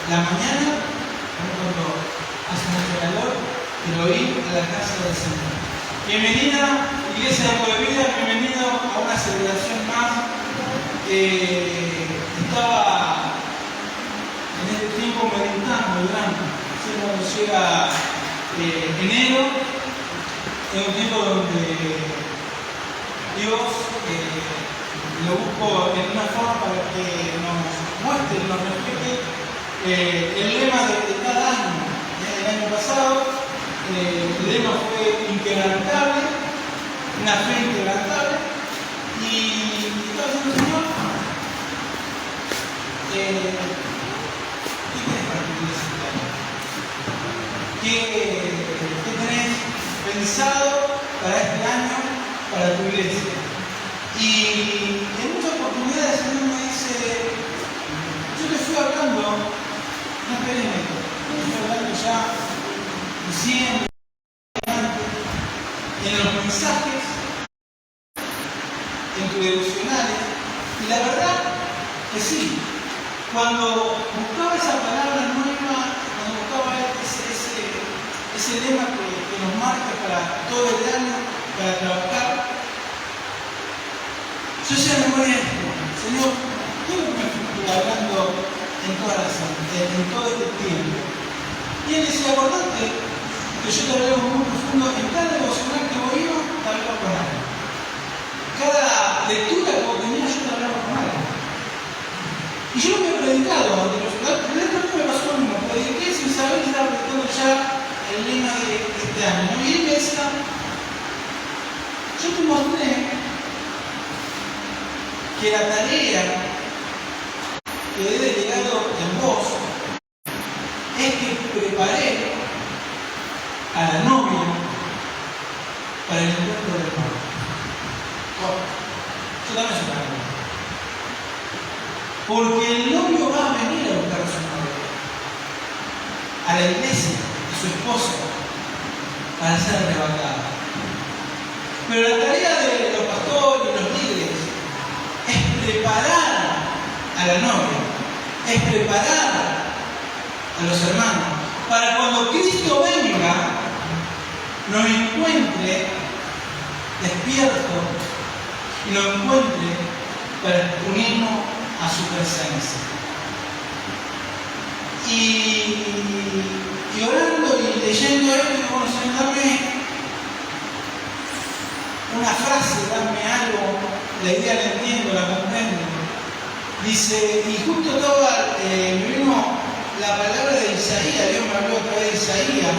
la mañana, cuando hace mucho calor, pero ir a la casa del Señor. Bienvenida, Iglesia de Agua de Vida, bienvenido a una celebración más. Estaba en este tiempo meditando, orando. Cuando llega enero, es un tiempo donde Dios lo busco en una forma para que nos muestre, nos refleje el lema de cada año. El año pasado el lema fue inquebrantable, una fe inquebrantable, y estaba diciendo, Señor, ¿qué tienes para tu iglesia? ¿Qué tenés pensado para este año, para tu iglesia? Y en muchas oportunidades el Señor me dice, yo te estoy hablando, no esperes en esto, te estoy hablando ya diciendo, en los mensajes, en tus devocionales, y la verdad que sí, cuando buscaba esa palabra nueva, cuando buscaba ese lema que nos marca para todo el año, para trabajar, yo ya me voy a esto, Señor, ¿qué es lo que me estuvo hablando en todo este tiempo? Y él decía, acordate que yo te hablaba muy profundo, en cada devocional que vos ibas, te hablaba con algo. Cada lectura que vos tenías, yo te hablaba con algo. Y yo lo he predicado ante los primeros que me pasó lo mismo, prediqué sin saber que estaba predicando ya el lema de este año. Y él me decía, yo te mostré que la tarea que he delegado en vos es que preparé a la novia para el encuentro del novio. Yo también soy para mí. Porque el novio va a venir a buscar a su novia, a la iglesia, a su esposa, para ser arrebatada. Pero la tarea de los pastores y los líderes es preparar a la novia, es preparar a los hermanos, para cuando Cristo venga, nos encuentre despiertos y nos encuentre para unirnos a su presencia. Y orando y leyendo esto, bueno, Señor, dame una frase, dame algo, la idea la entiendo, la comprendo. Dice, y justo estaba, me vino la palabra de Isaías, Dios me habló a través de Isaías,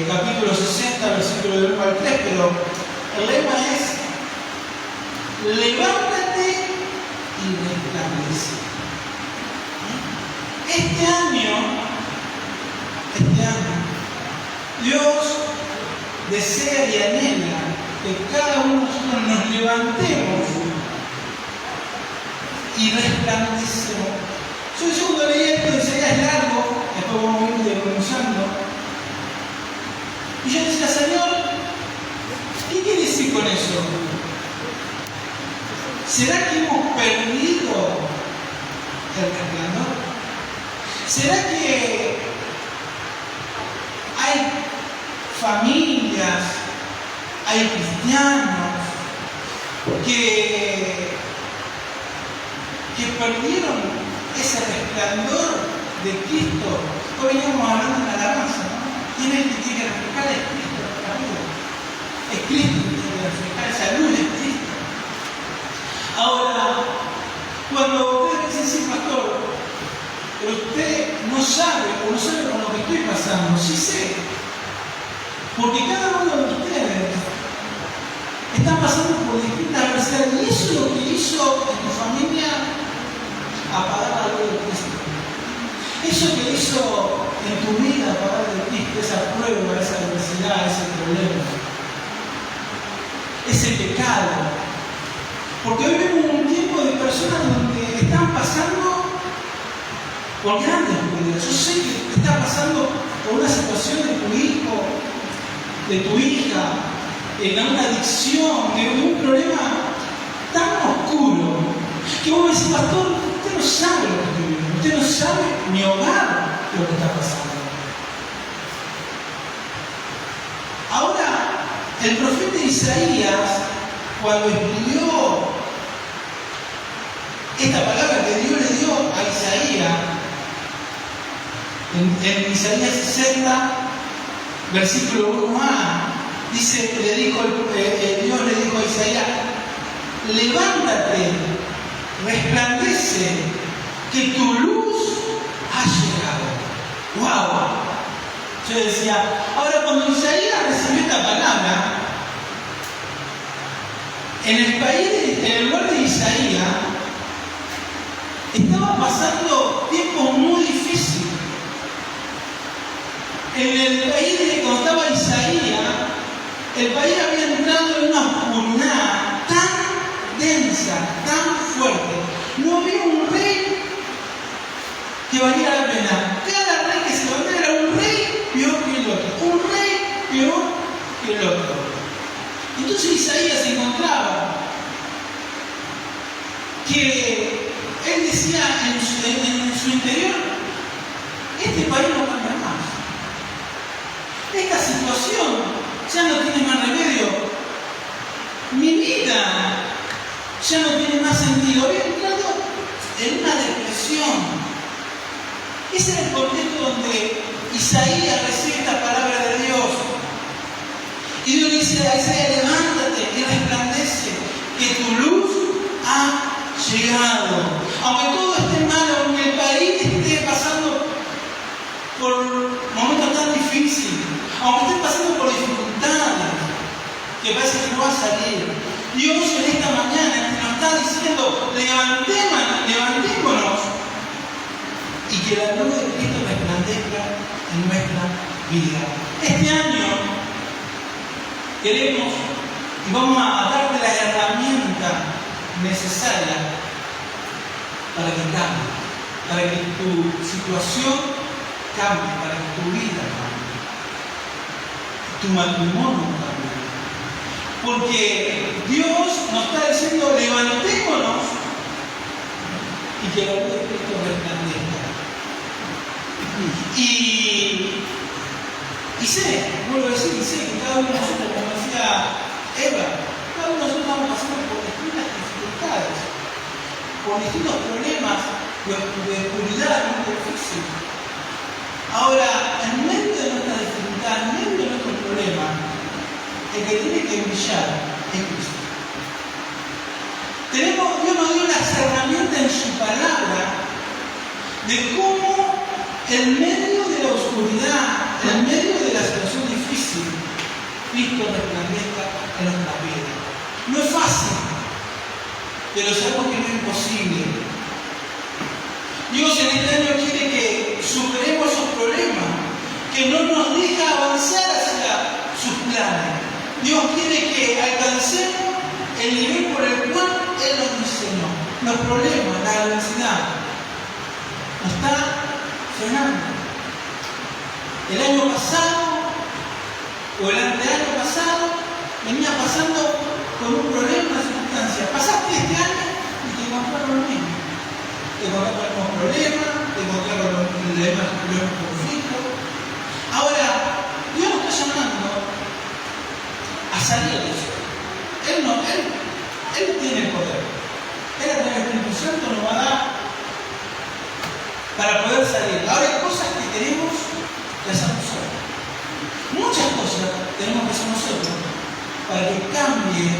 capítulo 60, versículo del 1 al 3, pero el lema es, levántate y resplandece. Este año, Dios desea y anhela que cada uno de nosotros nos levantemos y resplandecemos. Yo cuando leí esto, decía, es largo, después vamos a ir desmenuzando. Y yo decía, Señor, ¿qué quiere decir con eso? ¿Será que hemos perdido el resplandor? ¿Será que hay familias, hay cristianos que perdieron ese resplandor de Cristo? Hoy veníamos hablando en la alabanza, ¿no? ¿Quién es el que tiene que reflejar? Es Cristo, es Cristo el que tiene que reflejar esa luz, es Cristo. Ahora, cuando ustedes dicen, sí, pastor, pero usted no sabe con lo que estoy pasando, sí sé, porque cada uno de ustedes está pasando por distintas adversidades, y eso es lo que hizo en tu familia apagar la luz de Cristo. Eso que hizo en tu vida apagar de Cristo, esa prueba, esa adversidad, ese problema, ese pecado. Porque hoy vemos un tiempo de personas donde están pasando por grandes pérdidas. Yo sé que está pasando por una situación de tu hijo, de tu hija, en una adicción, en un problema tan oscuro, que vos me decís, pastor, usted no sabe lo que estoy viviendo, usted no sabe mi hogar lo que está pasando. Ahora, el profeta Isaías, cuando escribió esta palabra que Dios le dio a Isaías, en Isaías 60, versículo 1a, dice, Dios le dijo a Isaías, levántate, resplandece, que tu luz ha llegado. ¡Wow! Yo decía, ahora cuando Isaías recibió esta palabra, en el lugar de Isaías, estaba pasando tiempos muy difíciles. En el país de cuando estaba Isaías, el país había entrado en una oscuridad tan densa, tan fuerte. No había un rey que valiera la pena. Cada rey que se levantaba era un rey peor que el otro. Un rey peor que el otro. Entonces Isaías se encontraba que él decía en su interior, este país no cambia más. Esta situación ya no tiene más remedio. Mi vida ya no tiene más sentido. Había entrado en una depresión. Ese era el contexto donde Isaías recibe esta palabra de Dios. Y Dios le dice a Isaías, levántate y resplandece, que tu luz ha llegado. Aunque todo esté malo, aunque el país esté pasando por momentos tan difíciles, aunque esté pasando por dificultades, que parece que no va a salir, Dios en esta mañana nos está diciendo, levantémonos y que la luz de Cristo resplandezca en nuestra vida. Este año queremos y vamos a darte las herramientas necesarias para que cambie, para que tu situación cambie, para que tu vida cambie, tu matrimonio cambie. Porque Dios nos está diciendo, levantémonos y que la luz de Cristo resplandezca. Y sé, vuelvo a decir, sé que cada uno de nosotros, como decía Eva, cada uno de nosotros estamos pasando por distintas dificultades, por distintos problemas de oscuridad muy difíciles. Ahora, en medio de nuestra dificultad, en medio de nuestro problema, el que tiene que brillar es Cristo. Dios nos dio las herramientas en su palabra de cómo en medio de la oscuridad, en medio de la situación difícil, Cristo resplandezca en nuestra vida. No es fácil, pero sabemos que no es imposible. Dios en este año quiere que superemos esos problemas, que no nos deja avanzar hacia sus planes. Dios quiere que alcancemos el nivel por el cual Él nos diseñó. Los problemas, la adversidad, nos está frenando. El año pasado, o el anteaño pasado, venía pasando con un problema, una circunstancia. Pasaste este año y te encontraron lo mismo. Te encontraron los mismos problemas, te encontraron los mismos conflictos. Ahora, Dios nos está llamando a salir de eso. Él tiene el poder. Él a través del Espíritu Santo nos va a dar para poder salir. Ahora hay cosas que tenemos que hacer nosotros. Muchas cosas tenemos que hacer nosotros para que cambie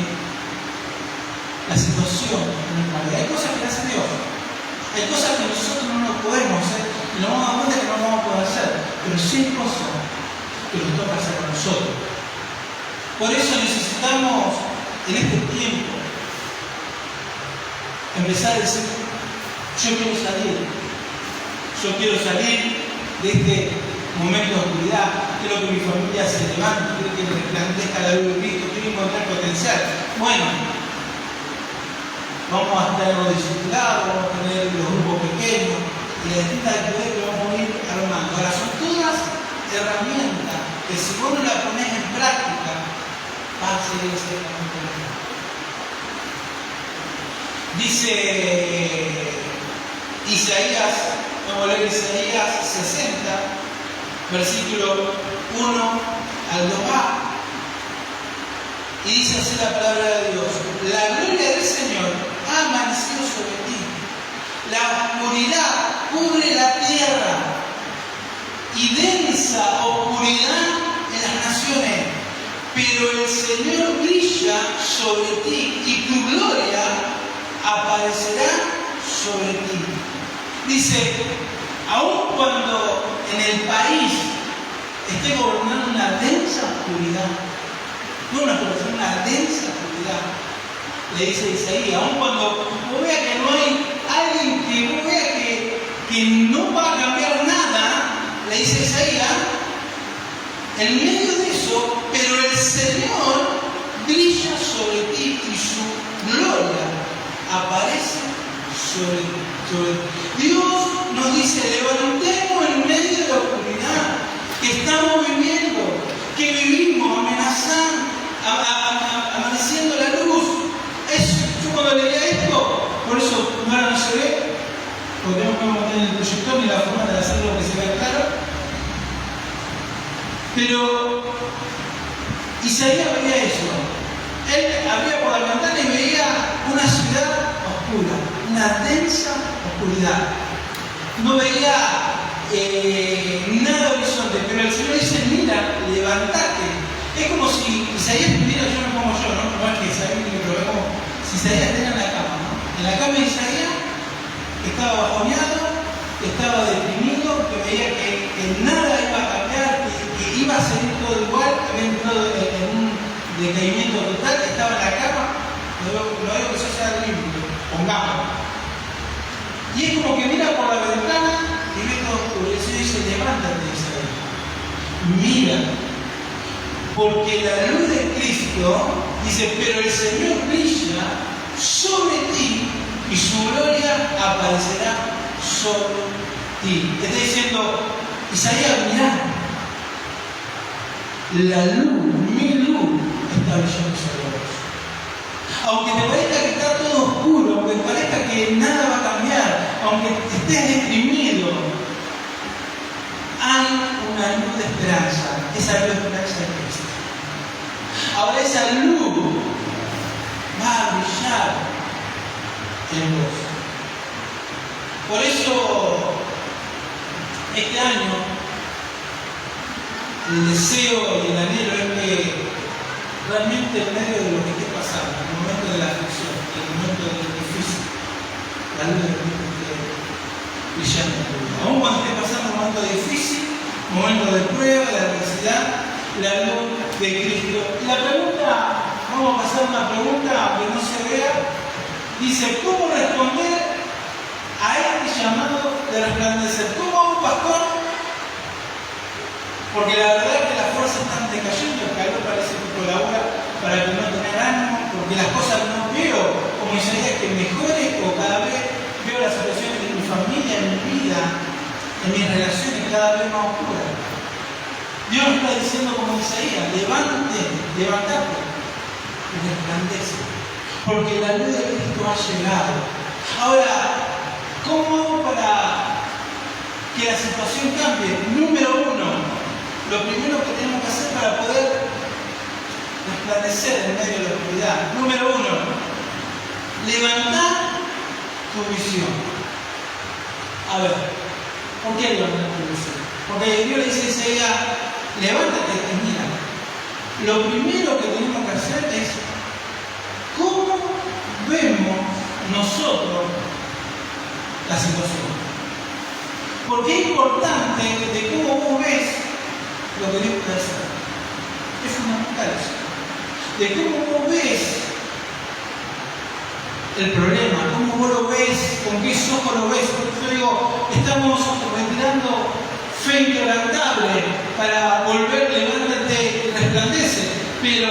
la situación en nuestra vida. Hay cosas que hace Dios. Hay cosas que nosotros no nos podemos hacer y nos vamos a dar cuenta que no vamos a poder hacer. Pero sí hay cosas que nos toca hacer a nosotros. Por eso necesitamos en este tiempo empezar a decir, yo quiero salir de este momento de oscuridad, quiero que mi familia se levante, quiero que resplandezca la luz de Cristo, quiero encontrar potencial. Bueno, vamos a estar disciplinados, vamos a tener los grupos pequeños y las distintas actividades que vamos a ir armando. Ahora son todas herramientas que si vos no las ponés en práctica, va a seguir siendo un problema. Dice Isaías, vamos a leer Isaías 60, versículo 1 al 2a. Y dice así la palabra de Dios: la gloria del Señor ha amanecido sobre ti. La oscuridad cubre la tierra y densa oscuridad en las naciones. Pero el Señor brilla sobre ti y tu gloria aparecerá sobre ti. Dice, aun cuando en el país esté gobernando una densa oscuridad, no una oscuridad, una densa oscuridad, le dice Isaías, aun cuando vea que no hay alguien que vea que no va a cambiar nada, le dice Isaías, en medio de eso, pero el Señor brilla sobre ti y su gloria aparece sobre ti. Dios nos dice, levantemos en medio de la oscuridad que estamos viviendo, que vivimos amenazando, amaneciendo la luz. Yo cuando leía esto, por eso ahora no se ve, porque no podemos tener el proyector ni la forma de hacerlo que se vea claro. Pero Isaías veía eso. Él abría por la ventana y veía una ciudad oscura, una densa oscuridad. No veía nada horizonte, pero el Señor dice, mira, levantate. Es como si Isaías estuviera, yo me pongo yo, ¿no? No es que Isaías me lo ve como si Isaías estuviera en la cama, ¿no? En la cama de Isaías estaba bajoneado, estaba deprimido, que veía que nada iba a cambiar, que iba a seguir todo igual, había entrado en un decaimiento total, estaba en la cama, lo digo que eso sea limpio, pongamos. Y es como que mira por la ventana y ve todo oscuro. Y el Señor dice, levántate, Isaías, mira, porque la luz de Cristo, dice, pero el Señor brilla sobre ti y su gloria aparecerá sobre ti. Te está diciendo, Isaías, mirá, la luz, mi luz, está brillando sobre vos. Aunque te parezca que está todo oscuro, aunque te parezca que nada va a cambiar, aunque estés deprimido, hay una luz de esperanza. Esa luz de esperanza de Cristo. Ahora esa luz va a brillar en vos. Por eso, este año, el deseo y el anhelo es que realmente en medio de lo que esté pasando, en el momento de la aflicción, en el momento del difícil, la luz de Cristo esté brillando en tu vida. Aún cuando esté pasando un momento difícil, un momento de prueba, de adversidad, la luz de Cristo. Y la pregunta, vamos a pasar una pregunta, aunque no se vea, dice, ¿cómo responder a este llamado de resplandecer? ¿Cómo un pastor? Porque la verdad es que las fuerzas están decayendo, el calor parece que colabora para que no tener ánimo, porque las cosas no veo, como Isaías, que mejore, o cada vez veo las situaciones de mi familia, en mi vida, en mis relaciones cada vez más oscuras. Dios nos está diciendo como Isaías, levantate y resplandece, porque la luz de Cristo ha llegado. Ahora, ¿cómo hago para que la situación cambie? Número uno, lo primero que tenemos que hacer para poder resplandecer en medio de la oscuridad. Número uno, levantar tu visión. A ver, ¿por qué levantar tu visión? Porque Dios le dice a Isaías, levántate y mira. Lo primero que tenemos que hacer es cómo vemos nosotros la situación. Porque es importante de cómo vos ves lo que Dios puede hacer. Es fundamental eso. De cómo vos ves el problema, cómo vos lo ves, con qué ojos lo ves. Porque yo digo, estamos retirando fe inquebrantable para volver, levántate y resplandece. Pero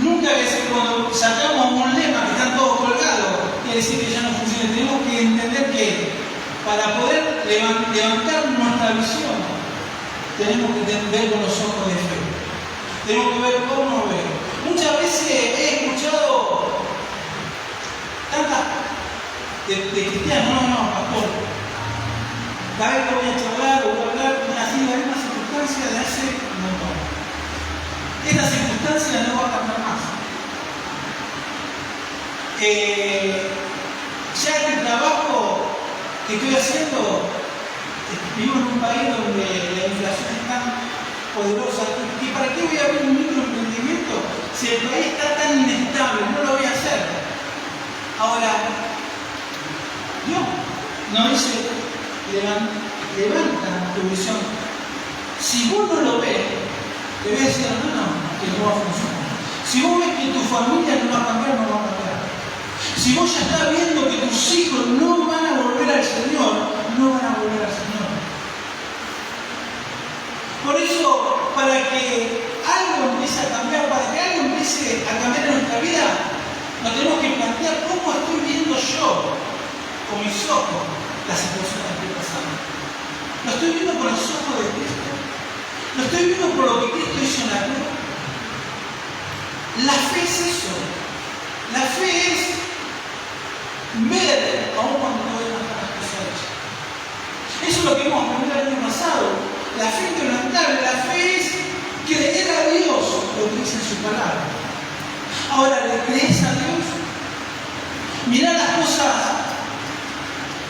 nunca es cuando sacamos un lema que están todos colgados, quiere decir que ya no funciona. Tenemos que entender que para poder levantar nuestra visión, tenemos que ver con los ojos de fe. Tenemos que ver cómo ver. Muchas veces he escuchado tantas de cristiano, no, pastor. Cada vez que voy a charlar o voy a hablar, así hay una circunstancia de hace un montón. Esta circunstancia no va a cambiar más. Ya el trabajo que estoy haciendo, vivo en un país donde la inflación es tan poderosa, que ¿para qué voy a abrir un microemprendimiento si el país está tan inestable? No lo voy a hacer. Ahora, Dios no dice, levanta tu visión. Si vos no lo ves, te voy a decir, no, que no va a funcionar. Si vos ves que tu familia no va a cambiar, no va a cambiar. Si vos ya estás viendo que tus hijos no van a volver al Señor, no van a volver al Señor. Por eso, para que algo empiece a cambiar, para que algo empiece a cambiar en nuestra vida, nos tenemos que plantear cómo estoy viendo yo, con mis ojos, la situación que estoy pasando. Lo estoy viendo con los ojos de Cristo. Lo estoy viendo por lo que Cristo hizo en la cruz. La fe es eso. La fe es ver aún cuando no vemos las cosas hechas. Eso es lo que hemos aprendido el año pasado. La fe inquebrantable, la fe es creer a Dios lo que dice en su palabra. Ahora, ¿le crees a Dios? Mirá las cosas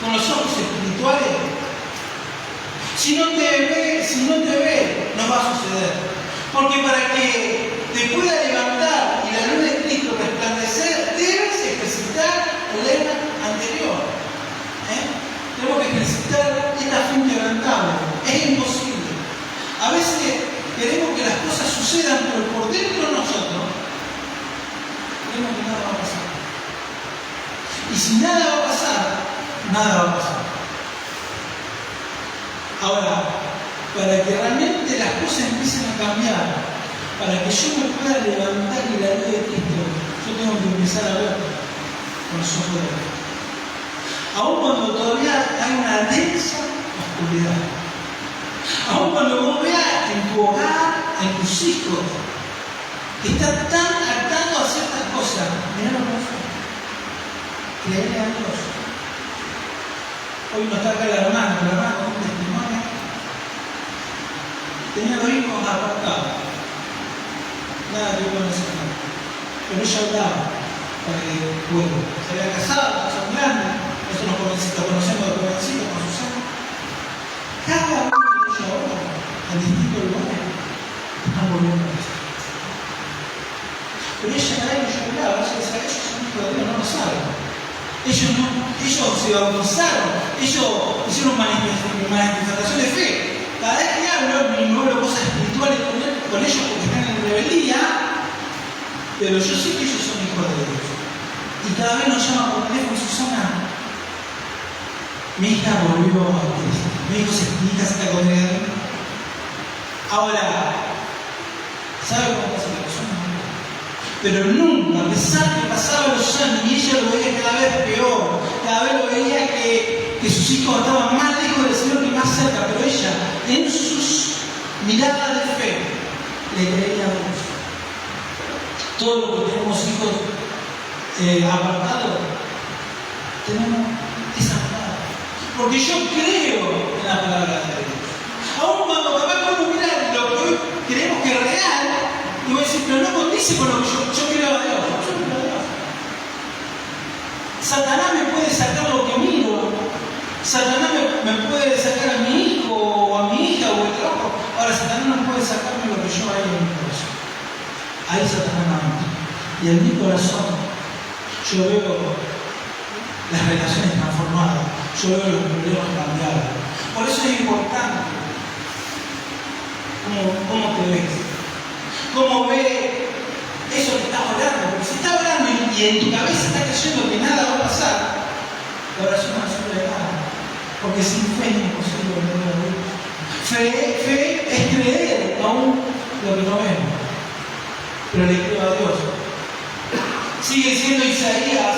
con los ojos espirituales. Si no te ve, no va a suceder. Porque para que te pueda levantar y la luz de Cristo resplandecer, debes ejercitar el lema anterior. Tenemos que ejercitar esta fe inquebrantable. Es imposible. A veces queremos que las cosas sucedan, pero por dentro de nosotros creemos que nada va a pasar. Y si nada va a pasar, nada va a pasar. Ahora, para que realmente las cosas empiecen a cambiar, para que yo me pueda levantar y la luz de Cristo, yo tengo que empezar a ver con los ojos de Dios. Aun cuando todavía hay una densa oscuridad. Aun cuando vos veas en tu hogar, en tus hijos, que están tan hartando a ciertas cosas, mirá lo que fue. Creerle a Dios. Hoy no está acá la hermana con un testimonio. Tenía 2 hijos apartados. Nada que ver con eso. Pero ella hablaba para que bueno, se había casado, son grandes. Nosotros lo conocemos de jovencito con sus hijos. Cada uno de ellos ahora, en distintos lugares, están volviendo a eso. Pero ella cada vez que yo hablaba, ella decía, ellos son hijos de Dios, no lo saben. Ellos se bautizaron, ellos hicieron manifestación de fe. Cada vez que hablo, no hablo cosas espirituales con ellos porque están en rebeldía, pero yo sé que ellos son hijos de Dios. Y cada vez nos llaman por teléfono, Susana, mi hija volvió a Cristo, mi hija se está congregando. Ahora, ¿sabe cómo pasa la persona? Pero nunca, a pesar que pasaban los años y ella lo veía cada vez peor, cada vez lo veía que sus hijos estaban más lejos del Señor que más cerca, pero ella, en sus miradas de fe, le creía a Dios. Todos los que tenemos hijos apartados, tenemos esa palabra. Porque yo creo en la palabra de Dios. Aún cuando capaz podemos mirar lo que hoy creemos que es real, y voy a decir, pero no condice con lo que yo creo a Dios. Yo creo a Dios. Satanás me puede sacar lo que miro. Satanás me puede sacar a mi hijo, o a mi hija, o el trabajo. Ahora, Satanás no puede sacarme lo que yo hay en mi corazón. Ahí Satanás me mata. Y en mi corazón, yo veo las relaciones transformadas. Yo veo los problemas cambiados. Por eso es importante cómo te ves. Cómo ve eso que estás orando. Porque si estás orando y en tu cabeza está creyendo que nada va a pasar, la oración no sirve de nada. Porque sin fe es imposible volver a Dios. Fe es creer aún lo que no vemos. Pero le creo a Dios. Sigue diciendo Isaías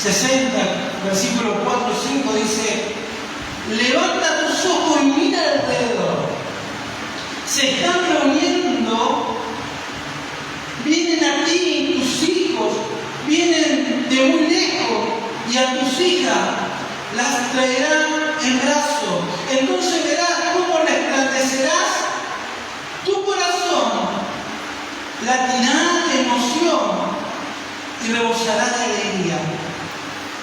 60, versículo 4 y 5, dice: levanta tus ojos y mira alrededor. Se están reuniendo. Vienen a ti tus hijos, vienen de muy lejos, y a tus hijas las traerán en brazos. Entonces verás cómo resplandecerás, tu corazón latirá de emoción y rebosará de alegría.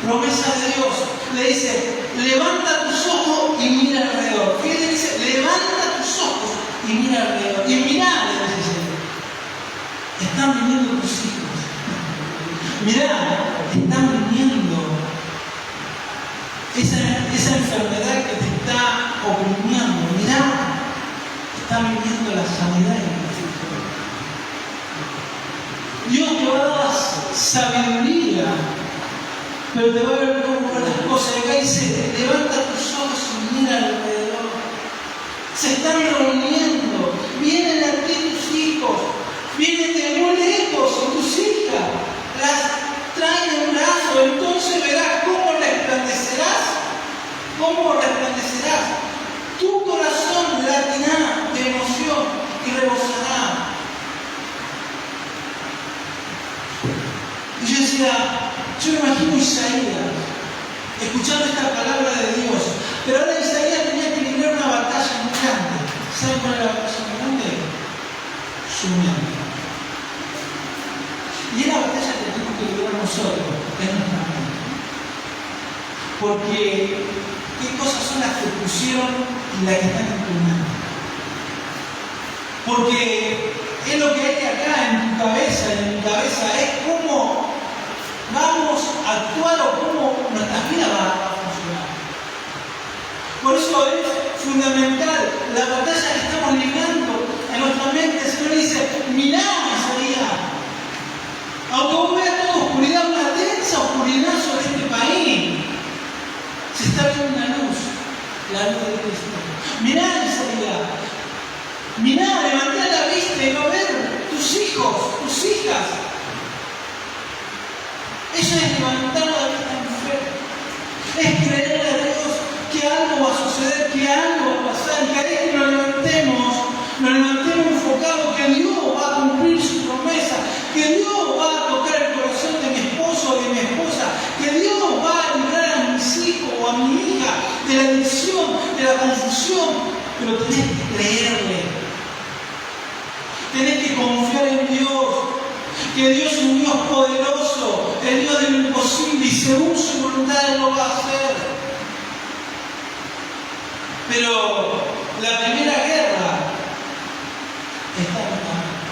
Promesa de Dios. Le dice, levanta tus ojos y mira alrededor. Fíjate, dice, levanta tus ojos y mira alrededor. Y mirá, le dice, están viniendo tus hijos. Mirá, están viniendo. Esa enfermedad que te está oprimiendo, mirá, está viniendo la sanidad en tu vida. Dios te va a dar sabiduría, pero te va a ver cómo las cosas. Acá dice, levanta tus ojos y mira alrededor. Se están reuniendo, vienen a ti tus hijos, vienen de muy lejos y tus hijas las traen en brazos. Entonces verás cómo resplandecerás. ¿Cómo resplandecerás? Tu corazón latirá de emoción y rebosará. Y yo decía, yo me imagino a Isaías escuchando esta palabra de Dios, pero ahora Isaías tenía que librar una batalla muy grande. ¿Saben cuál es la batalla muy grande? Su mente. Y es la batalla que tenemos que librar nosotros, es nuestra mente. Porque ¿qué cosas son las que pusieron y las que están en tu mente? Porque es lo que hay acá en tu cabeza, en mi cabeza, es cómo vamos a actuar o cómo nuestra vida va a funcionar. Por eso es fundamental la batalla que estamos librando en nuestra mente. El Señor dice, mirá, Isaías, aunque vos veas toda oscuridad, una densa oscuridad sobre este país, se está viendo una luz, la luz de Cristo. Mirá, Isaías, mirá, levantá la vista y va a ver tus hijos, tus hijas. Eso es levantar la vista en fe. Es creer a Dios que algo va a suceder, que algo va a pasar, y cada vez que nos levantemos enfocados, que Dios va a cumplir su promesa, que Dios va a tocar el corazón de mi esposo o de mi esposa, que Dios va a librar a mis hijos o a mi hija de la adicción, de la confusión, pero tenés que creerle. Tenés que confiar en Dios, que Dios es un Dios poderoso, el Dios de lo imposible, y según su voluntad Él lo va a hacer. Pero la primera guerra está en nuestra mente.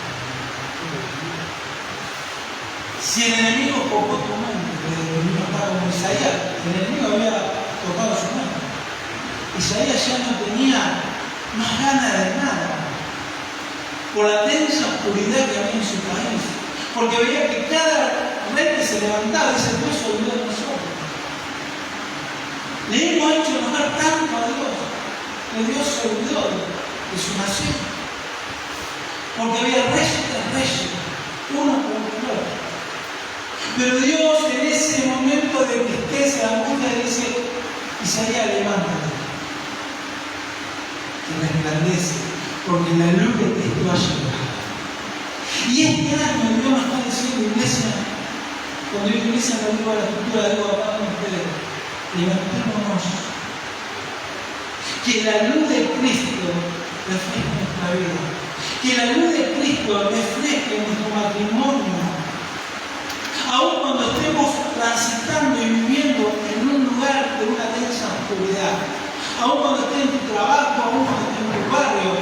Si el enemigo tocó tu mente, el enemigo estaba como Isaías, el enemigo había tocado su mente. Isaías ya no tenía más ganas de nada, por la densa oscuridad que había en su país, porque veía que cada rey que se levantaba, dice, Dios se olvidó de nosotros. Le hemos hecho enojar tanto a Dios, que Dios se olvidó de su nación, porque había reyes tras reyes, uno por otro. Pero Dios en ese momento de tristeza, de angustia, le dice, Isaías, levántate, que resplandece, porque la luz de Cristo va a llegar. Y este año Dios nos está diciendo, iglesia, cuando yo iglesia me digo a la escritura, digo, papá, con ustedes, levantémonos, que la luz de Cristo refresque nuestra vida, que la luz de Cristo refresque nuestro matrimonio, aun cuando estemos transitando y viviendo en un lugar de una densa oscuridad, aun cuando estés en tu trabajo, aun cuando estés en tu barrio.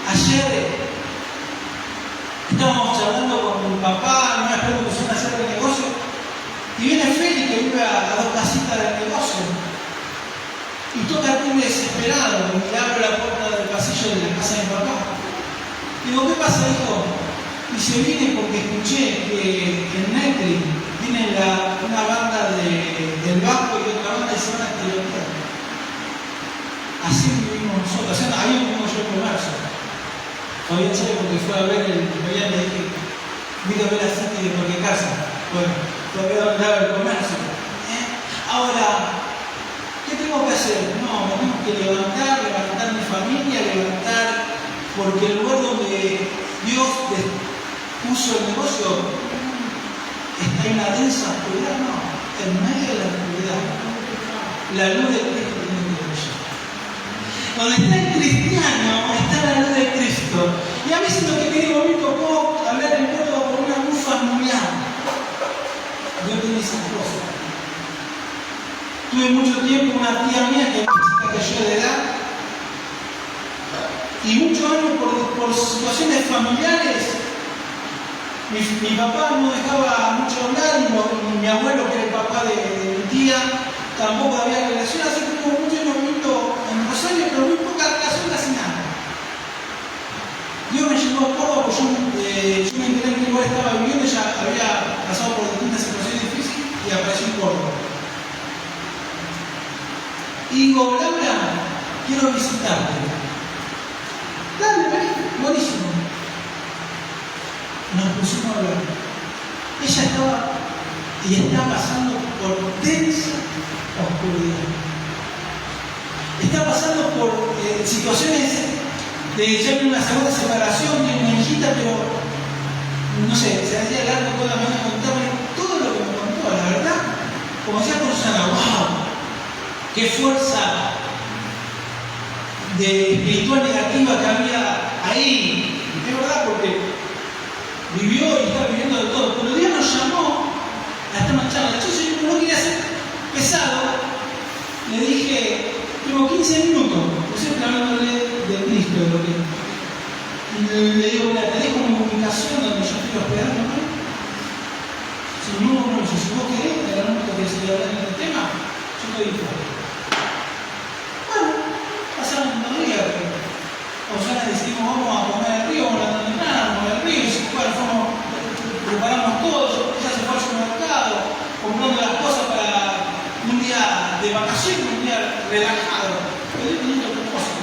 Ayer estábamos charlando con mi papá, no me acuerdo que son a hacer el negocio, y viene Félix que vive a 2 casitas del negocio, y toca el timbre desesperado, y le abro la puerta del pasillo de la casa de mi papá. Digo, ¿qué pasa, hijo? Y se vine porque escuché que en Netflix viene una banda del Bajo y otra banda y se van a tirotear. Así vivimos nosotros. Ahí vivimos yo en marzo. Todavía en serio porque fue a ver todavía le dije, vine a ver a City de Porque Casa. Bueno, todavía hablaba el comercio. Ahora, ¿qué tengo que hacer? No, me tengo que levantar mi familia, porque el lugar donde Dios puso el negocio está en una densa oscuridad, no. en medio de la oscuridad, la luz de Cristo tiene que brillar. Donde está el cristiano, está la luz de Cristo. Y a veces lo que te digo, a mí me tocó hablar en Córdoba por una luz familiar. Yo tenía esa cosa. Tuve mucho tiempo una tía mía que cayó de edad. Y muchos años por situaciones familiares, mi papá no dejaba mucho hablar, y mi abuelo, que era el papá de mi tía, tampoco había relación, así que tuvo mucho movimiento en Rosario, pero muy poca relación, casi nada. Dios me llevó a Córdoba, porque yo me enteré en qué lugar estaba viviendo, ya había pasado por distintas situaciones difíciles y apareció en Córdoba. Y digo, Laura, quiero visitarte. Dale, vení, buenísimo. Nos pusimos a hablar. Ella estaba y está pasando por densa oscuridad. Está pasando por situaciones de ya una segunda separación, de una hijita, pero no sé, se hacía largo toda la mañana contarme todo lo que me contó, la verdad. Como decía Rosana, wow, qué fuerza de espiritual negativa que había ahí. Es verdad, porque vivió y está viviendo de todo. Pero Dios nos llamó a esta charla. Yo no quería ser pesado. Le dije, tengo 15 minutos. Yo siempre hablándole de Cristo, de lo que. Y le digo, mira, te dejo una comunicación donde yo estoy hospedando, ¿no? Si vos querés, en el momento que se le hablar de este tema, yo estoy dispuesto. Pasaron unos días, Osana decidimos, vamos a comer al río, vamos a andar al río, y preparamos todo, ya se fue al supermercado, comprando las cosas para un día de vacaciones, un día relajado. Pero yo tenía otro propósito.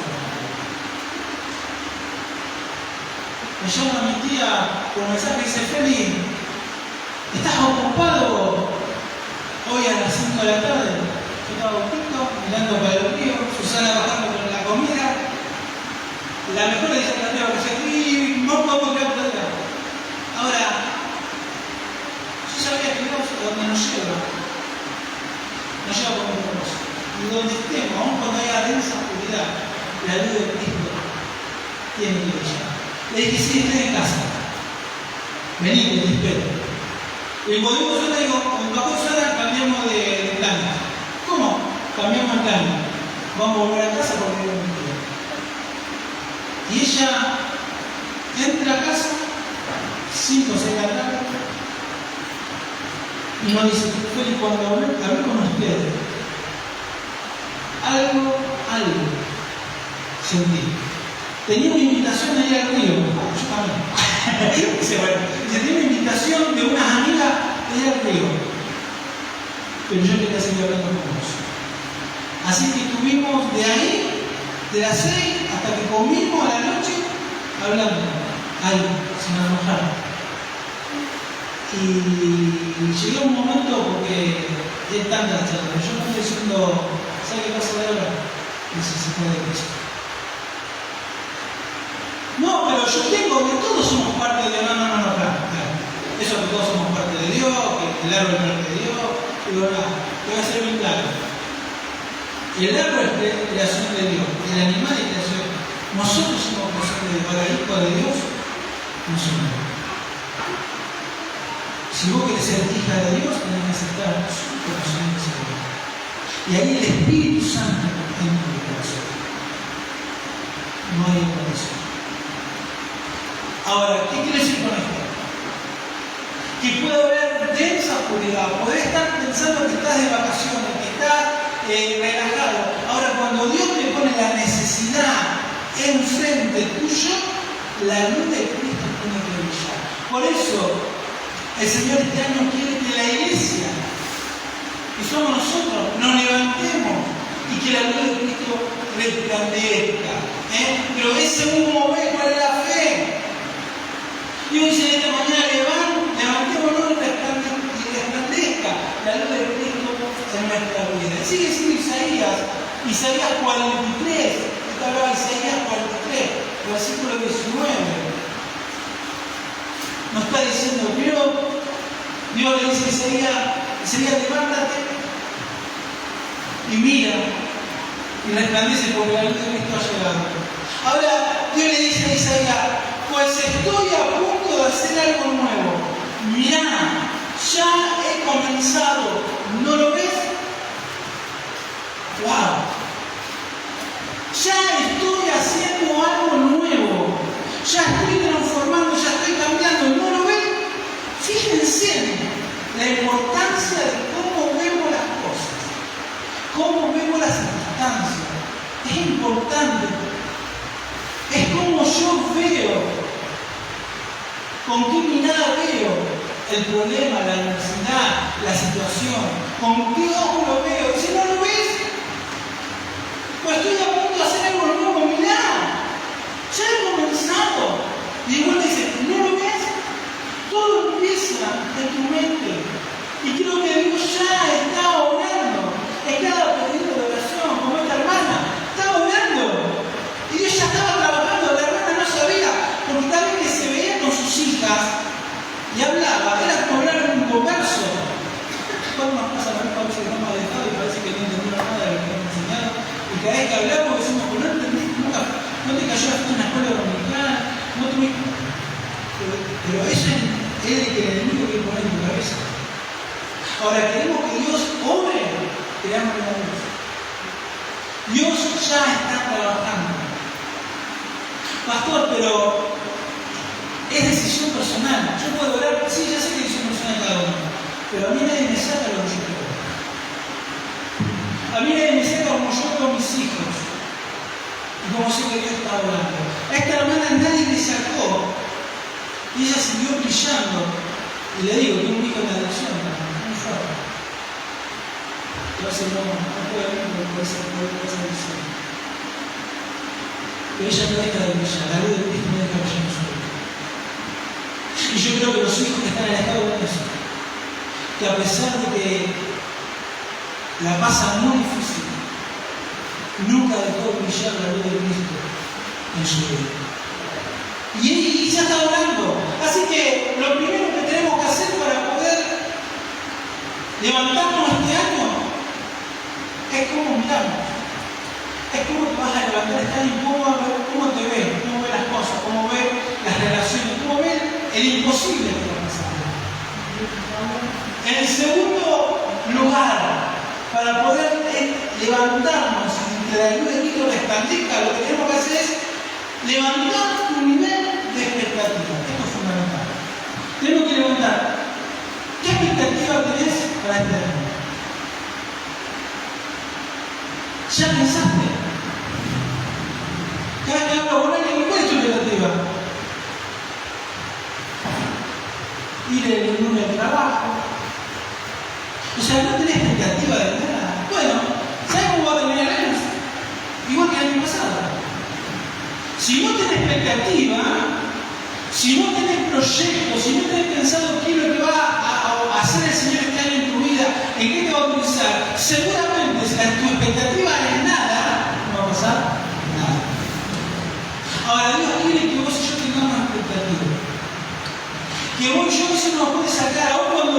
Me llama mi tía con mensaje y dice, Feli, ¿estás ocupado hoy a las 5 de la tarde? Yo estaba oculto, mirando para el río, Susana bajando con la comida. La mejor decisión que tengo que hacer, y no podemos quedar por acá. Ahora, yo sabía que Dios donde nos lleva con un propósito. Y donde estemos, aun cuando haya densa oscuridad, la luz de Cristo tiene que brillar. Le dije, sí, estoy en casa. Vení, que te espero. Y cuando digo Susana, digo, con papá Susana cambiamos de plan. ¿Cómo? Cambiamos el plan. Vamos a volver a casa porque vivo en mi tía. Y ella entra a casa, 5 o 6 de la tarde, y nos dice, Feli, cuando hablé con ustedes, algo sentí. Tenía una invitación de ir al río, yo también. Dice, bueno, tenía una invitación de unas amigas de ir al río, pero yo quería seguir hablando con vos. Así que estuvimos de ahí, de las 6 hasta que comimos a la noche, hablando, algo, sin enojar. Y llegó un momento, porque es tanta la charla, yo no estoy diciendo, ¿sabe qué pasa de ahora? Necesito de Cristo. No, pero yo tengo que todos somos parte de no, claro. Eso que todos somos parte de Dios, que el árbol es parte de Dios, y bueno, te voy a ser bien claro. El árbol es creación de Dios, el animal es creación. Nosotros somos creación de Dios, para el Hijo de Dios, no somos. Si vos querés ser hija de Dios, tenés que aceptar su corazón de Dios. Y ahí el Espíritu Santo en tu corazón. No hay otra cosa. Ahora, ¿qué quiere decir con esto? Que puede haber densa oscuridad, podés estar pensando que estás de vacaciones, que estás relajado. Ahora, cuando Dios te pone la necesidad enfrente tuyo, la luz de Cristo tiene que brillar. Por eso, el Señor este año quiere que la iglesia, que somos nosotros, nos levantemos y que la luz de Cristo resplandezca. Pero ese humo ve cuál es la fe. Dios dice esta mañana, levantémonos y resplandezca la luz de Cristo en nuestra vida. Sigue siendo Isaías 43, esta hablaba Isaías 43, versículo 19. Nos está diciendo, pero Dios le dice a Isaías, sería levántate y mira y resplandece porque la luz de Cristo ha llegado. Ahora Dios le dice a Isaías, pues estoy a punto de hacer algo nuevo. Mirá, ya he comenzado. ¿No lo ves? ¡Wow! Ya estoy haciendo algo nuevo. Ya estoy transformando, ya estoy cambiando. ¿No lo ven? Fíjense la importancia de cómo vemos las cosas, cómo vemos las circunstancias. Es importante. Es como yo veo, con qué mirada veo el problema, la adversidad, la situación, con qué ojo lo veo. Si no lo ves, pues estoy a punto de hacer algo nuevo, mirá, ya he comenzado. Y igual dice, ¿no lo ves? Todo empieza en tu mente. Y creo que Dios ya está obrando. En cada pedido de oración, como esta hermana, estaba orando. Y Dios ya estaba trabajando. La hermana no sabía, porque tal vez que se veía con sus hijas y hablaba, era como hablar en un converso. ¿Cuándo nos pasa la misma vez que estamos alejados y parece que no entendimos nada de lo que hemos enseñado? Y cada vez que hablamos decimos, pues no entendiste nunca, no te cayó hasta una escuela dominical, no tuviste. Pero eso es el enemigo que pone en tu cabeza. Ahora queremos que Dios obre, creamos la luz. Dios ya está trabajando. Pastor, pero es decisión personal. Yo puedo orar, sí, ya sé que es decisión personal cada uno, pero a mí nadie me saca lo que yo creo. A mí nadie me saca como yo veo a mis hijos y como sé que Dios está hablando. A esta hermana nadie le sacó y ella siguió brillando. Y le digo, tengo un hijo en la adopción, muy fuerte. Entonces no puede venir por esa visión. Pero ella no deja de brillar, la luz de Cristo no deja de brillar en su vida. Y yo creo que los hijos que están alejados de eso, que a pesar de que la pasan muy difícil, nunca dejó de brillar la luz de Cristo en su vida. Y ya está orando. Así que lo primero que tenemos que hacer para poder levantarnos este año es cómo miramos. Es cómo te vas a levantar este año, cómo te ves, cómo ves las cosas, cómo ves las relaciones, cómo ves el imposible que está pasando. En el segundo lugar, para poder levantarnos y que la luz de Cristo resplandezca, lo que tenemos que hacer es levantar tu nivel de expectativa. Esto es fundamental. Tenemos que levantar. ¿Qué expectativa tenés para este año? ¿Ya pensaste? Cada vez que hablo con alguien, ¿cuál es tu expectativa? Ir el lunes al trabajo. O sea, no tenés expectativa de nada. Bueno, ¿sabes cómo va a terminar el año? Igual que el año pasado. Si no tenés expectativa, si no tenés proyectos, si no tenés pensado qué es lo que va a hacer el Señor este año en tu vida, en qué te va a utilizar, seguramente si tu expectativa es nada, no va a pasar nada. Ahora Dios quiere que vos y yo tengamos expectativa. Que vos y yo eso nos puede sacar, aún cuando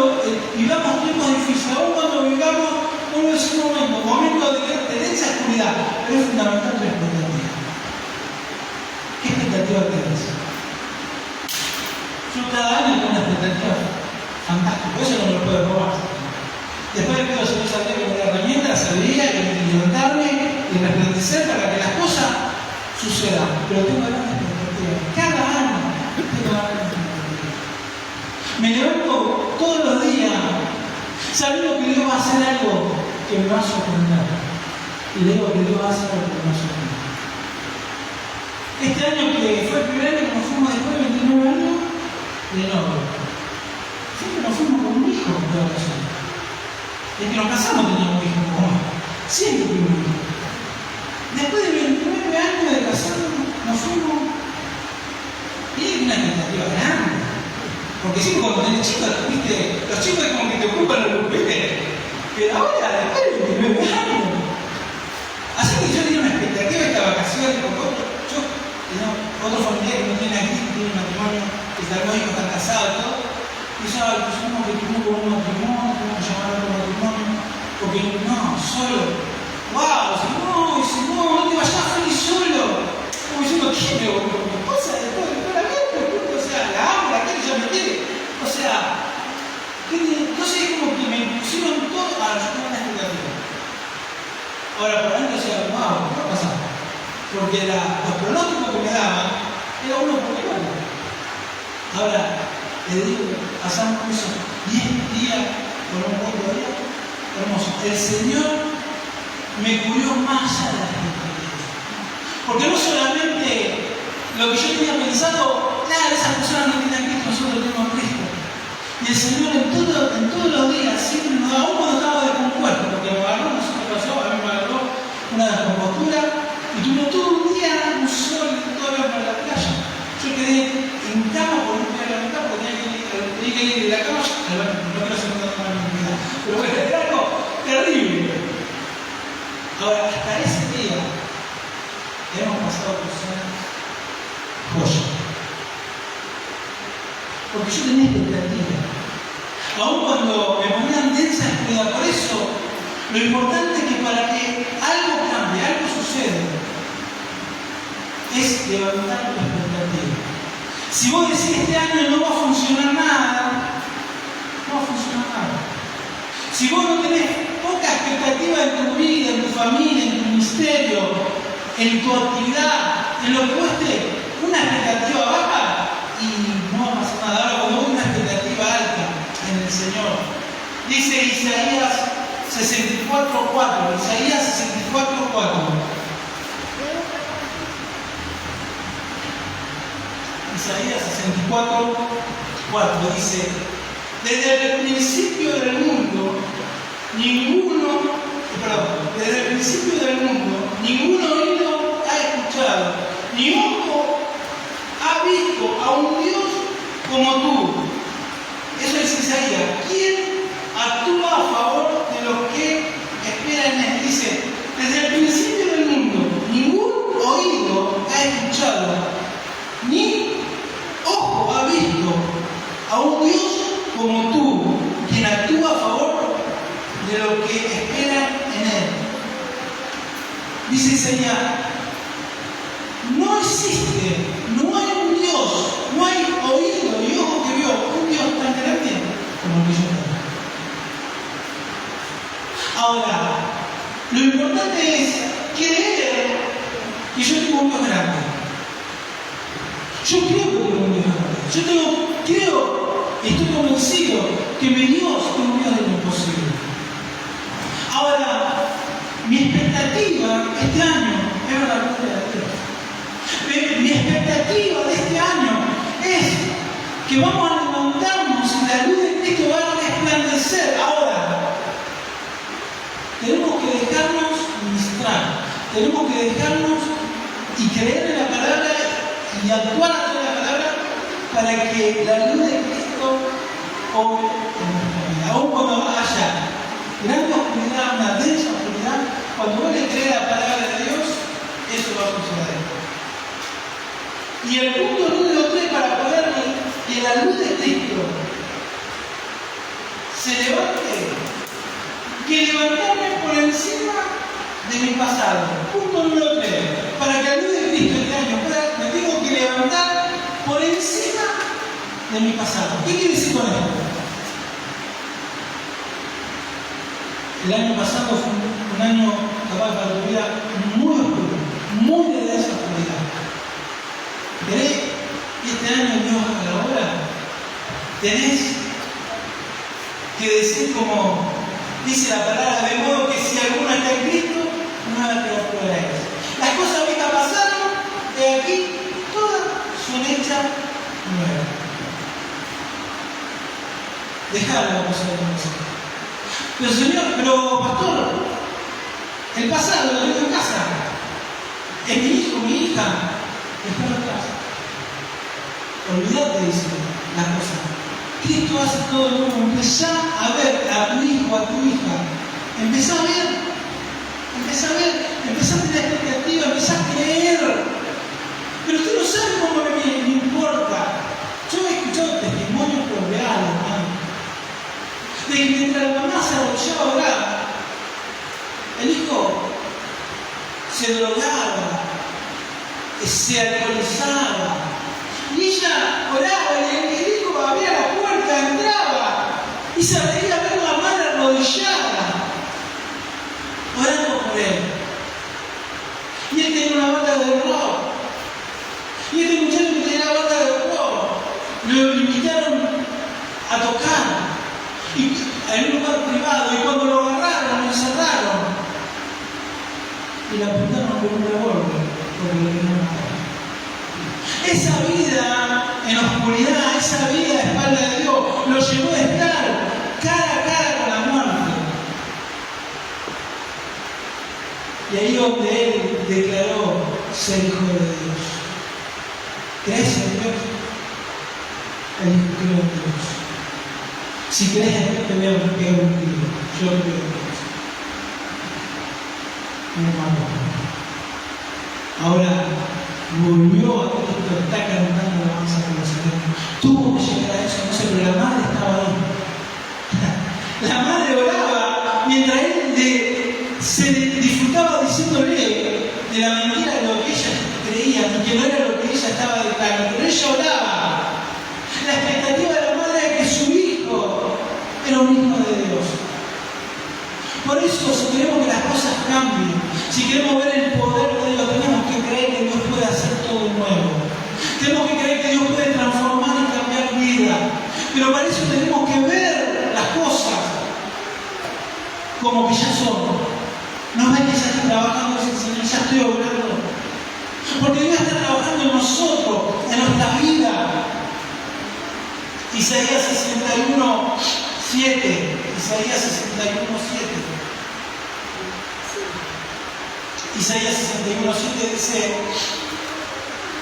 vivamos tiempos difíciles, aún cuando vivamos un momento de tendencia a oscuridad, pero es fundamental la expectativa. ¿Qué expectativa tenés? Yo cada año tengo una expectativa fantástica, eso no me lo puedo robar. Después le pido al Señor saber que me dé herramientas, la sabiduría, que me levantarme y resplandecer para que las cosas sucedan. Pero tengo grandes expectativas. Cada año tengo grandes expectativas. Me levanto todos los días sabiendo que Dios va a hacer algo que me va a sorprender. Y digo que Dios va a hacer algo que me va a sorprender. Este año que fue el primer año que nos fuimos después de 29 años de novio. Siempre nos fuimos con un hijo de vacaciones. Desde que nos casamos teníamos un hijo como siempre tuvimos un hijo. Después de 29 años de casados nos fuimos. Y hay una expectativa grande. Porque siempre cuando tenés chicos, ¿viste? Los chicos es como que te ocupan los bebés. Pero ahora, después de 29 años. Así que yo tenía una expectativa de esta vacación, otro familiar que no tiene aquí, que tiene un matrimonio, que están los hijos, están casados y todo. Y Quizás no, que tuvo con un matrimonio, tengo que llamar a otro matrimonio, porque no, solo. ¡Wow! Si no, no te vayas feliz solo. Como diciendo, ¿qué me voy con mi esposa después de toda la vida? O sea, la amo, la quiero, ya me quiere. O sea, entonces es como que me pusieron todo para yo tener una expectativa. Ahora, por ejemplo, decía, wow, ¿qué va a pasar? Porque los pronósticos que me daban era uno por el otro. Ahora, le digo, pasamos esos 10 días con un poco de día hermoso. El Señor me cubrió más allá de las expectativas. Porque no solamente lo que yo tenía pensado, nada, esas personas no tienen a Cristo, nosotros tenemos a Cristo. Y el Señor en todos los días, siempre, aún cuando estaba descompuesto, porque me agarró una situación, a mí me agarró una descompostura, y tuve todo un día, un sol, todavía para la playa. Yo quedé en cama por un día de la mitad, porque tenía que ir de la cama al baño. No quiero hacer una mala intimidad, pero bueno, era algo terrible. Ahora, hasta ese día, hemos pasado personas joyas. Porque yo tenía expectativa. Aún cuando me ponían densa escuela, por eso lo importante es que para que algo cambie, algo suceda, es levantar tu expectativa. Si vos decís este año no va a funcionar nada, no va a funcionar nada. Si vos no tenés poca expectativa en tu vida, en tu familia, en tu ministerio, en tu actividad, en lo que vos estés, una expectativa baja y no va a pasar nada. Ahora, cuando vos una expectativa alta en el Señor, dice Isaías 64:4, Isaías 64:4. Isaías 64:4 dice: desde el principio del mundo, ningún oído ha escuchado, ni ojo ha visto a un Dios como tú. Eso es Isaías. ¿Quién actúa a favor de los que esperan en él? Dice, desde el principio del mundo, ningún oído ha escuchado, ni ojo ha visto a un Dios como tú, quien actúa a favor de los que esperan en él. Dice Isaías, no existe, no hay un Dios, no hay oído y ojo que vio un Dios tan grande como el que yo tengo. Ahora, lo importante es creer que yo tengo un Dios grande. Yo creo que tengo un Dios grande. Creo, estoy convencido que mi Dios es un Dios de lo imposible. Ahora, mi expectativa este año es ver la gloria de Dios. Mi expectativa de este año es que vamos a levantarnos y la luz de Cristo va a resplandecer. Ahora, tenemos que dejarnos ministrar, tenemos que dejarnos y creer en la palabra y actuar ante la palabra para que la luz de Cristo obre en nuestra vida. Aún cuando haya gran oscuridad, una densa oscuridad, cuando vos le crees la palabra de Dios, eso va a suceder. Y el punto número 3 para poder que la luz de Cristo se levante, que levantarme por encima de mi pasado. Punto número 3. Para que la luz de Cristo este año me tengo que levantar por encima de mi pasado. ¿Qué quiere decir con esto? El año pasado fue un año capaz para tu vida muy oscuro, muy de esa oscuridad. ¿Querés que este año Dios haga la obra? Tenés que decir como dice la palabra, de modo que si alguno está en Cristo, nueva criatura es. Las cosas viejas pasaron, de aquí todas son hechas nuevas. Dejad la cosa de conocer. Pero Señor, pero pastor, el pasado lo tengo en casa. Es mi hijo, mi hija. Déjalo atrás. Olvídate, dice la cosa. Cristo hace todo el mundo. Empezá a ver a tu hijo, a tu hija. Empezá a ver. Empezá a tener expectativa, empezá a creer. Pero usted no sabe cómo me importa. Yo he escuchado testimonios reales, hermano. de que mientras la mamá se arrodillaba a orar, el hijo se drogaba, se alcoholizaba, y ella oraba y el hijo abría la puerta, entraba y se veía ver la madre arrodillada, orando por él. Y él tenía una banda de rock. Y este muchacho que tenía una banda de rock, lo invitaron a tocar en un lugar privado, y cuando lo agarraron, lo encerraron y le apuntaron con un revólver porque lo querían matar. Esa vida en oscuridad, esa vida a espalda de Dios, lo llevó a estar cara a cara con la muerte. Y ahí donde él declaró ser hijo de Dios. ¿Crees en Dios? Él dijo, creo en Dios. Si crees en Dios, te voy a pegar un tiro. Yo creo en Dios. Mi hermano. Ahora volvió a Cristo, está cantando la alabanza con los hermanos. Tuvo que llegar a eso, no sé, pero la madre estaba ahí. La madre oraba mientras él se disfrutaba diciéndole de la mentira de lo que ella creía, y que no era lo que ella estaba declarando, pero ella oraba. La expectativa de la madre era que su hijo era un hijo de Dios. Por eso, si queremos que las cosas cambien, si queremos ver el poder de Dios, tenemos que creer que Dios puede hacer todo nuevo. Tenemos que creer que Dios puede transformar y cambiar vida. Pero para eso tenemos que ver las cosas como que ya son. No ven que ya está trabajando el Señor, ya estoy obrando. Porque Dios está trabajando en nosotros, en nuestra vida. Isaías 61, 7. Isaías 61, 7. Isaías 61, 7 dice: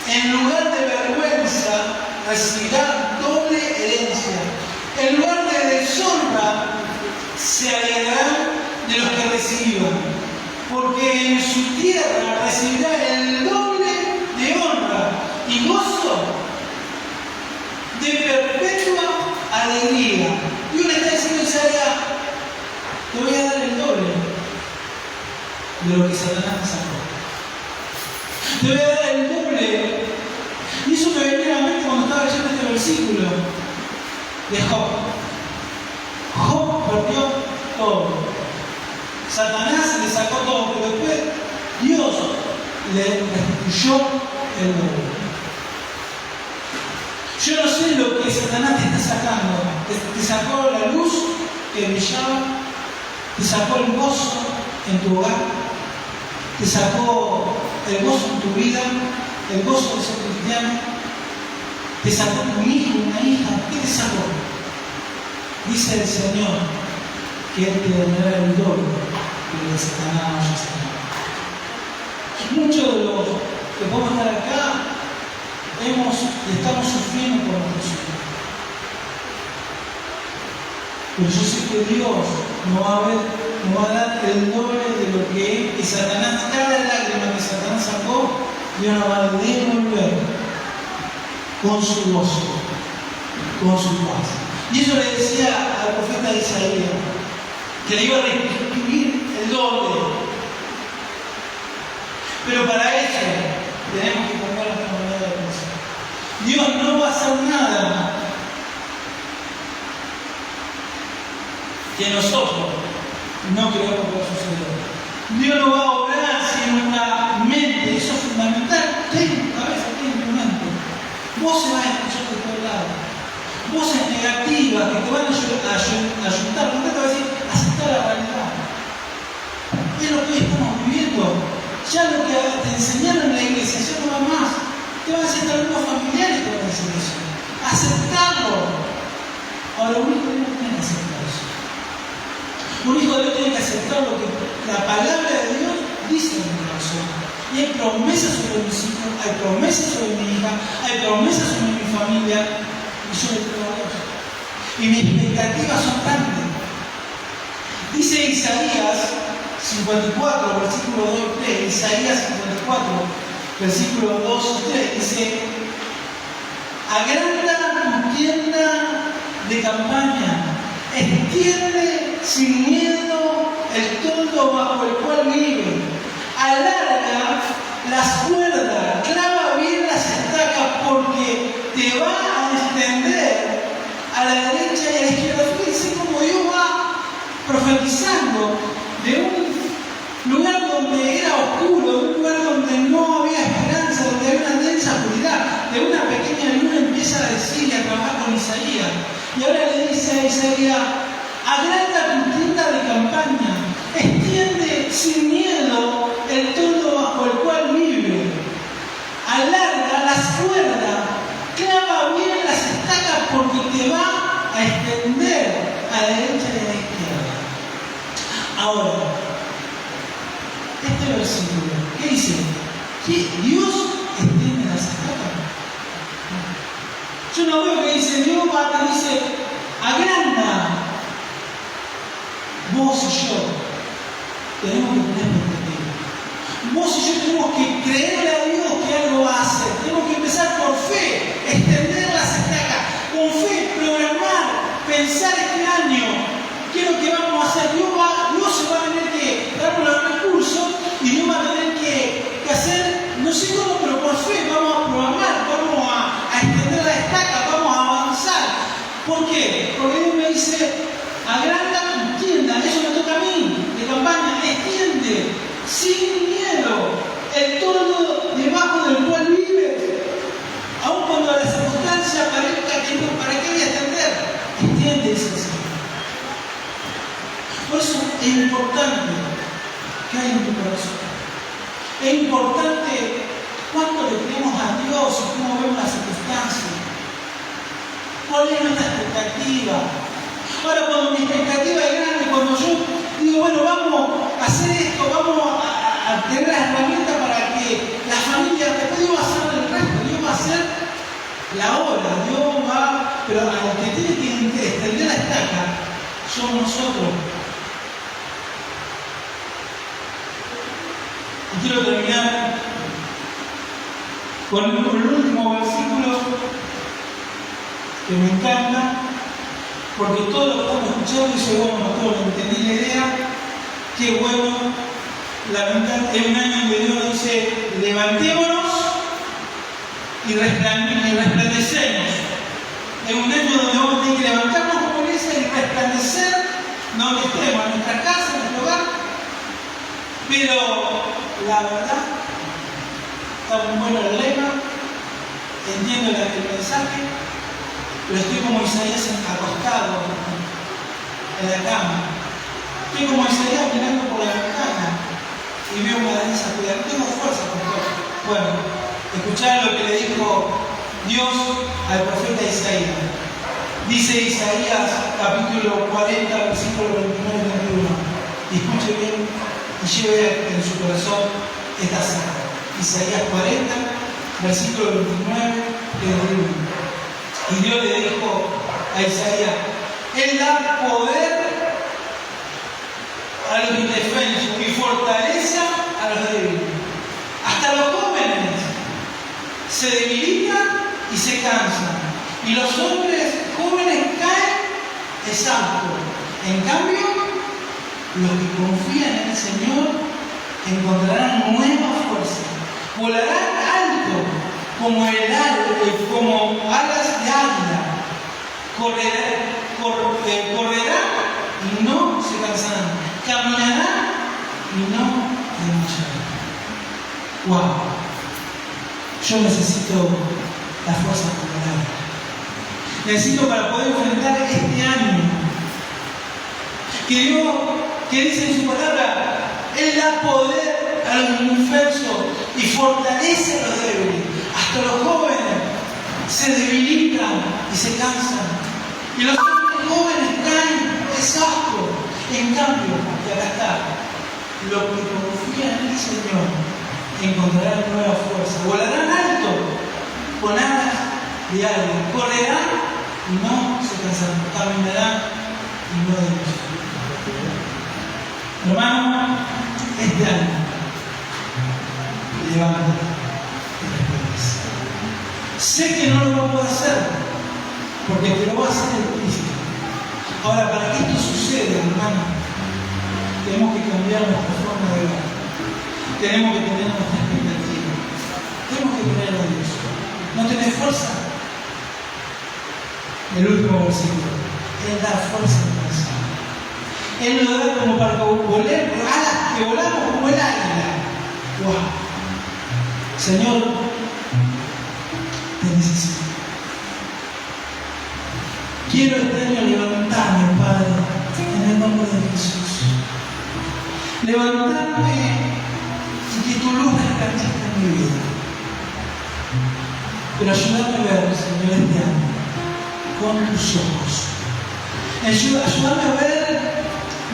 en lugar de vergüenza recibirá doble herencia. En lugar de deshonra se alegrarán de los que reciban, porque en su tierra recibirá el doble de honra y gozo de perpetua alegría. Dios le está diciendo a Isaías: te voy a dar el doble de lo que Satanás te sacó. Te voy a dar el doble. Y eso me venía a la mente cuando estaba leyendo este versículo de Job. Job perdió todo. Satanás le sacó todo, pero después Dios le restituyó el doble. Yo no sé lo que Satanás te está sacando. Te sacó la luz que brillaba, te sacó el gozo en tu hogar, te sacó el gozo en tu vida, el gozo de ser cristiano, te sacó un hijo, una hija. ¿Qué te sacó? Dice el Señor que Él te dará el doble de lo que Satanás haya sacado. Muchos de los que podemos estar acá estamos sufriendo por nuestros hijos. Pero yo sé que Dios nos va a dar el doble de lo que Satanás, cada lágrima que Satanás sacó, Dios nos va a devolver con su gozo, con su paz. Y eso le decía al profeta Isaías, que le iba a restituir el doble. Pero para eso tenemos que poner la moneda de corazón. Dios no va a hacer nada que nosotros no creemos que va a suceder. Dios no va a obrar si nuestra mente, eso es fundamental, ten en tu cabeza, ten en tu mente. Vos se vas a escuchar de todos lados. Voces negativas que te van a ayudar, no te va a decir aceptar la realidad. Es lo que hoy estamos viviendo. Ya lo que te enseñaron en la iglesia, ya no va más. Te van a decir algunos familiares, te van a decir eso. Aceptarlo. Ahora, un hijo de Dios tiene que aceptar eso. Un hijo de Dios tiene que aceptar lo que la palabra de Dios dice en mi corazón. Y hay promesas sobre mis hijos, hay promesas sobre mi hija, hay promesas sobre mi familia, y yo le creo a Dios. Y mis expectativas son grandes. Dice Isaías 54, versículo 2 y 3, Isaías 54, versículo 2 y 3, dice: agranda tu tienda de campaña extiende sin miedo el toldo bajo el cual vive, alarga las cuerdas, clava bien las estacas porque te va a extender a la derecha y a la izquierda. Fíjense cómo Dios va profetizando de un lugar donde era oscuro, de un lugar donde no había esperanza, donde había una densa oscuridad. De una pequeña luna empieza a decir y a trabajar con Isaías. Y ahora le dice a Isaías: agranda tu tienda de campaña, extiende sin miedo el toldo bajo el cual vive, alarga las cuerdas, clava bien las estacas porque te va a extender a la derecha y a la izquierda. Ahora, este versículo, ¿qué dice? Que Dios extiende las estacas. Yo no veo que dice Dios, que dice agranda. Vos y yo tenemos que tener perspectiva. Vos y yo tenemos que creerle a Dios que algo va a hacer. Tenemos que empezar por fe, extender las estacas, con fe, programar, pensar este año. ¿Qué es lo que vamos a hacer? Dios se va a tener que dar los recursos y Dios va a tener que hacer, no sé cómo, pero por fe vamos a programar, vamos a extender la estaca, vamos a avanzar. ¿Por qué? Porque Dios me dice: agranda tu tienda, eso me toca a mí, de campaña, extiende, sin miedo, el toldo debajo del cual vive. Aun cuando la circunstancia parezca que no, ¿para qué voy a extender? Extiende ese Señor. Por eso es importante que haya en tu corazón. Es importante cuánto le creemos a Dios y cómo vemos las circunstancias. ¿Cuál es nuestra expectativa? Ahora, cuando mi expectativa es grande, cuando yo digo, bueno, vamos a hacer esto, vamos a tener las herramientas para que la familia, después Dios va a hacer el resto, Dios va a hacer la obra, Dios va, pero a los que tiene que extender la estaca somos nosotros. Y quiero terminar con el último versículo que me encanta, porque todo lo que estamos escuchando dice, bueno, todos entendí la idea, qué bueno, es un año en que Dios nos dice, levantémonos y resplandecemos. Es un año donde vamos a tener que levantarnos como iglesia y resplandecer donde estemos, en nuestra casa, en nuestro hogar. Pero la verdad, está muy bueno el lema, entiendo el mensaje, pero estoy como Isaías acostado en la cama. Estoy como Isaías mirando por la ventana y veo una densa oscuridad. No tengo fuerza con todo. Bueno, escuchar lo que le dijo Dios al profeta Isaías. Dice Isaías capítulo 40, versículo 29 y 31. Y escuche bien y lleve en su corazón esta cita. Isaías 40, versículo 29 y 31. Y Dios le dijo a Isaías, Él da poder a los indefensos y fortaleza a los débiles. Hasta los jóvenes se debilitan y se cansan. Y los hombres jóvenes caen exhaustos. En cambio, los que confían en el Señor encontrarán nueva fuerza. Volarán alto como alas de águila. Correrán y no se cansarán. Caminarán y no desmayarán. ¡Wow! Yo necesito la fuerza para necesito para poder enfrentar este año. Que Dios, que dice en su palabra, Él da poder a los indefensos y fortalece a los débiles. Hasta los jóvenes se debilitan y se cansan. Y los jóvenes caen exhaustos. En cambio, y acá está, los que confían en el Señor encontrarán nueva fuerza. Volarán alto con alas de águila. Correrán y no se cansarán. Caminarán y no desmayarán. Hermano, este año, levántate y resplandece. Sé que no lo vamos a hacer, porque te lo va a hacer el Cristo. Ahora, para que esto suceda, hermano, tenemos que cambiar nuestra forma de ver. Tenemos que tener nuestra expectativa. Tenemos que creer a Dios. ¿No tenés fuerza? El último versículo. Él da fuerza al cansado. Él nos da como para volar, alas que volamos como el águila. ¡Wow! Señor, te necesito. Quiero este año levantarme, Padre, en el nombre de Jesús. Levantarme y que tu luz resplandezca en mi vida. Pero ayúdame a ver, Señor, este año con tus ojos. Ayúdame a ver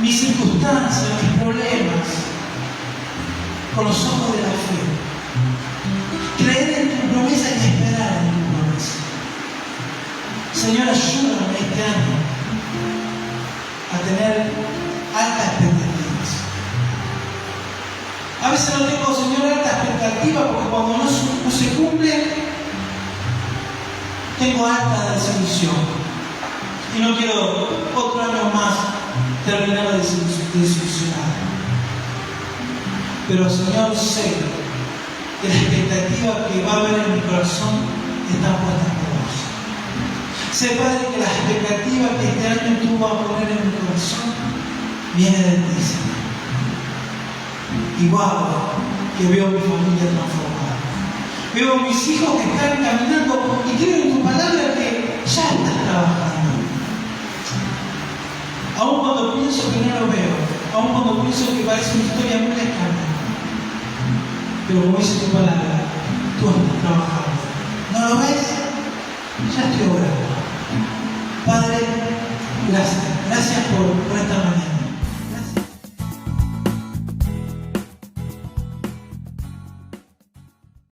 mis circunstancias, mis problemas, con los ojos de la fe. Creer en tu promesa y esperar en tu promesa. Señor, ayúdame este año a tener altas expectativas. A veces no tengo, Señor, alta expectativa porque cuando no se cumple, tengo alta desilusión. Y no quiero otro año más terminar desilusionado. Pero, Señor, sé que la expectativa que va a haber en mi corazón está puesta por vos. Sé, Padre, que la expectativa que este año tú vas a poner en mi corazón viene de ti, Señor. Igual que veo mi familia transformada. Veo a mis hijos que están caminando y creo en tu palabra que ya estás trabajando. Aun cuando pienso que no lo veo, aun cuando pienso que parece una historia muy lejana, pero como dice tu palabra, tú estás trabajando. ¿No lo ves? Ya estoy orando. Padre, gracias por esta mañana.